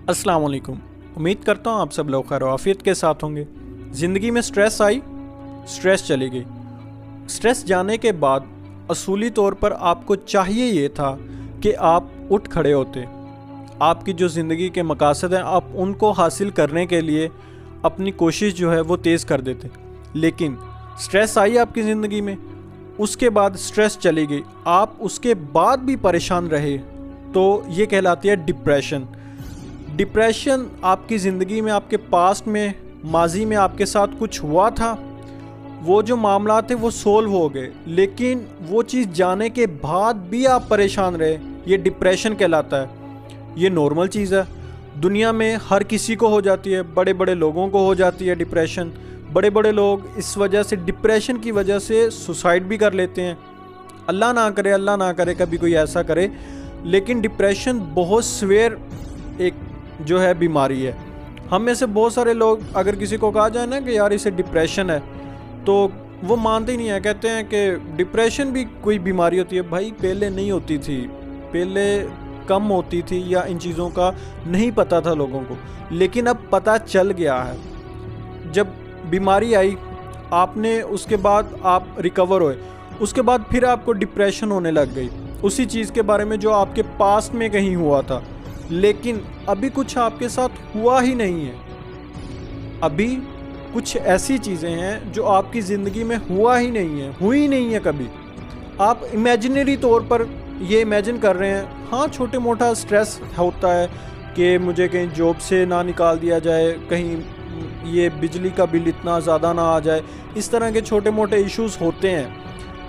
अस्सलाम वालेकुम। उम्मीद करता हूँ आप सब लोग खैर आफियत के साथ होंगे। ज़िंदगी में स्ट्रेस आई, स्ट्रेस चली गई। स्ट्रेस जाने के बाद असूली तौर पर आपको चाहिए ये था कि आप उठ खड़े होते, आपकी जो ज़िंदगी के मकासद हैं आप उनको हासिल करने के लिए अपनी कोशिश जो है वो तेज़ कर देते। लेकिन स्ट्रेस आई आपकी ज़िंदगी में, उसके बाद स्ट्रेस चली गई, आप उसके बाद भी परेशान रहे, तो ये कहलाती है डिप्रेशन। डिप्रेशन आपकी ज़िंदगी में, आपके पास्ट में, माजी में आपके साथ कुछ हुआ था, वो जो मामला थे वो सोल्व हो गए, लेकिन वो चीज़ जाने के बाद भी आप परेशान रहे, ये डिप्रेशन कहलाता है। ये नॉर्मल चीज़ है, दुनिया में हर किसी को हो जाती है, बड़े बड़े लोगों को हो जाती है डिप्रेशन। बड़े बड़े लोग इस वजह से, डिप्रेशन की वजह से सुसाइड भी कर लेते हैं। अल्लाह ना करे कभी कोई ऐसा करे, लेकिन डिप्रेशन बहुत सीवियर एक जो है बीमारी है। हम में से बहुत सारे लोग, अगर किसी को कहा जाए ना कि यार इसे डिप्रेशन है, तो वो मानते ही नहीं है, कहते हैं कि डिप्रेशन भी कोई बीमारी होती है। भाई पहले नहीं होती थी, पहले कम होती थी, या इन चीज़ों का नहीं पता था लोगों को, लेकिन अब पता चल गया है। जब बीमारी आई आपने, उसके बाद आप रिकवर हुए, उसके बाद फिर आपको डिप्रेशन होने लग गई उसी चीज़ के बारे में जो आपके पास्ट में कहीं हुआ था, लेकिन अभी कुछ आपके साथ हुआ ही नहीं है। अभी कुछ ऐसी चीज़ें हैं जो आपकी ज़िंदगी में हुआ ही नहीं है कभी। आप इमेजिनरी तौर पर ये इमेजिन कर रहे हैं। हाँ, छोटे मोटा स्ट्रेस होता है कि मुझे कहीं जॉब से ना निकाल दिया जाए, कहीं ये बिजली का बिल इतना ज़्यादा ना आ जाए, इस तरह के छोटे मोटे इश्यूज़ होते हैं।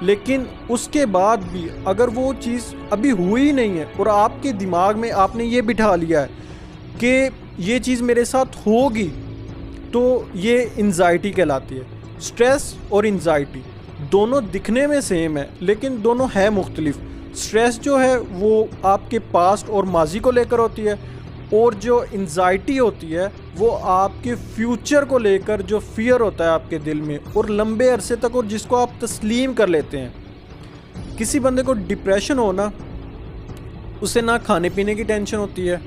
लेकिन उसके बाद भी अगर वो चीज़ अभी हुई नहीं है और आपके दिमाग में आपने ये बिठा लिया है कि ये चीज़ मेरे साथ होगी, तो ये एंजाइटी कहलाती है। स्ट्रेस और एंजाइटी दोनों दिखने में सेम है, लेकिन दोनों है मुख्तलिफ। स्ट्रेस जो है वो आपके पास्ट और माजी को लेकर होती है, और जो एंजाइटी होती है वो आपके फ्यूचर को लेकर, जो फियर होता है आपके दिल में और लंबे अरसे तक, और जिसको आप तस्लीम कर लेते हैं। किसी बंदे को डिप्रेशन हो ना, उसे ना खाने पीने की टेंशन होती है,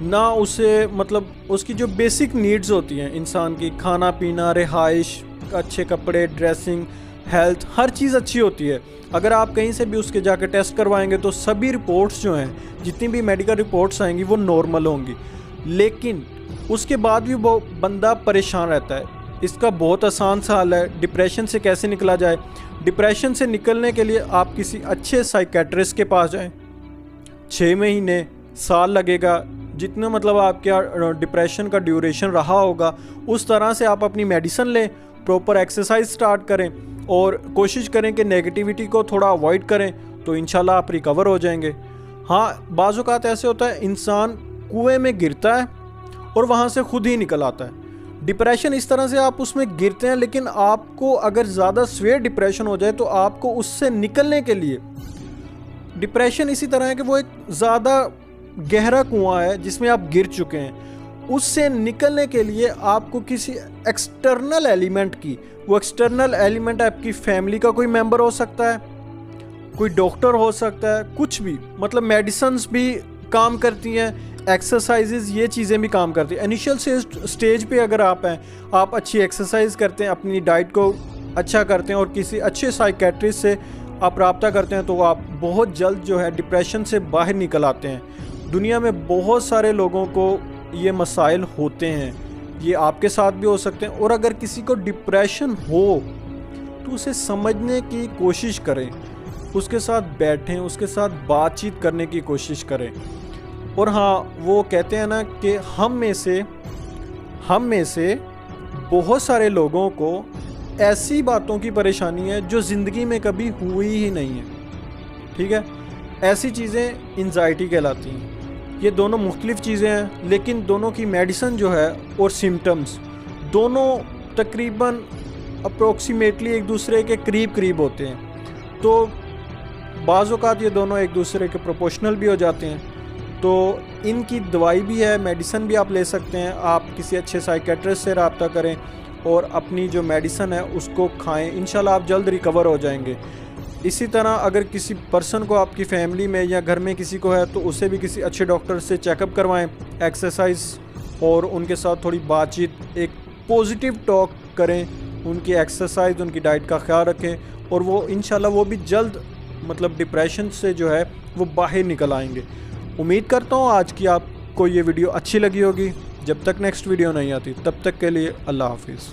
ना उसे, मतलब उसकी जो बेसिक नीड्स होती हैं इंसान की, खाना पीना, रिहाइश, अच्छे कपड़े, ड्रेसिंग, हेल्थ, हर चीज़ अच्छी होती है। अगर आप कहीं से भी उसके जाकर टेस्ट करवाएंगे तो सभी रिपोर्ट्स जो हैं, जितनी भी मेडिकल रिपोर्ट्स आएंगी वो नॉर्मल होंगी, लेकिन उसके बाद भी वो बंदा परेशान रहता है। इसका बहुत आसान सा हल है, डिप्रेशन से कैसे निकला जाए। डिप्रेशन से निकलने के लिए आप किसी अच्छे साइकेट्रिस्ट के पास जाएं। 6 महीने, साल लगेगा, जितना मतलब आपके डिप्रेशन का ड्यूरेशन रहा होगा, उस तरह से आप अपनी मेडिसिन लें, प्रॉपर एक्सरसाइज स्टार्ट करें और कोशिश करें कि नेगेटिविटी को थोड़ा अवॉइड करें, तो इंशाल्लाह आप रिकवर हो जाएंगे। हाँ, बाज़ औक़ात ऐसे होता है इंसान कुएं में गिरता है और वहाँ से खुद ही निकल आता है। डिप्रेशन इस तरह से आप उसमें गिरते हैं, लेकिन आपको अगर ज़्यादा सीवियर डिप्रेशन हो जाए तो आपको उससे निकलने के लिए, डिप्रेशन इसी तरह है कि वो एक ज़्यादा गहरा कुआं है जिसमें आप गिर चुके हैं। उससे निकलने के लिए आपको किसी एक्सटर्नल एलिमेंट की, वो एक्सटर्नल एलिमेंट आपकी फैमिली का कोई मेंबर हो सकता है, कोई डॉक्टर हो सकता है, कुछ भी, मतलब मेडिसिन्स भी काम करती हैं, एक्सरसाइजेज, ये चीज़ें भी काम करती हैं। इनिशियल स्टेज पे अगर आप हैं, आप अच्छी एक्सरसाइज करते हैं, अपनी डाइट को अच्छा करते हैं और किसी अच्छे साइकेट्रिस्ट से आप रब्ता करते हैं, तो आप बहुत जल्द जो है डिप्रेशन से बाहर निकल आते हैं। दुनिया में बहुत सारे लोगों को ये मसाइल होते हैं, ये आपके साथ भी हो सकते हैं। और अगर किसी को डिप्रेशन हो तो उसे समझने की कोशिश करें, उसके साथ बैठें, उसके साथ बातचीत करने की कोशिश करें। और हाँ, वो कहते हैं ना कि हम में से बहुत सारे लोगों को ऐसी बातों की परेशानी है जो ज़िंदगी में कभी हुई ही नहीं है। ठीक है, ऐसी चीज़ें एंजाइटी कहलाती हैं। ये दोनों मुख्तलिफ चीज़ें हैं, लेकिन दोनों की मेडिसिन जो है और सिम्टम्स दोनों तकरीबन अप्रोक्सीमेटली एक दूसरे के करीब होते हैं। तो बाज़ औक़ात ये दोनों एक दूसरे के प्रोपोर्शनल भी हो जाते हैं। तो इनकी दवाई भी है, मेडिसिन भी आप ले सकते हैं। आप किसी अच्छे साइकेट्रिस्ट से रब्ता करें और अपनी जो मेडिसिन है उसको खाएं, इंशाल्लाह आप जल्द रिकवर हो जाएंगे। इसी तरह अगर किसी पर्सन को आपकी फैमिली में या घर में किसी को है तो उसे भी किसी अच्छे डॉक्टर से चेकअप करवाएं, एक्सरसाइज और उनके साथ थोड़ी बातचीत, एक पॉजिटिव टॉक करें, उनकी एक्सरसाइज, उनकी डाइट का ख्याल रखें और वो इंशाल्लाह वो भी जल्द मतलब डिप्रेशन से जो है वो बाहर निकल आएंगे। उम्मीद करता हूँ आज की आपको ये वीडियो अच्छी लगी होगी। जब तक नेक्स्ट वीडियो नहीं आती तब तक के लिए अल्लाह हाफिज़।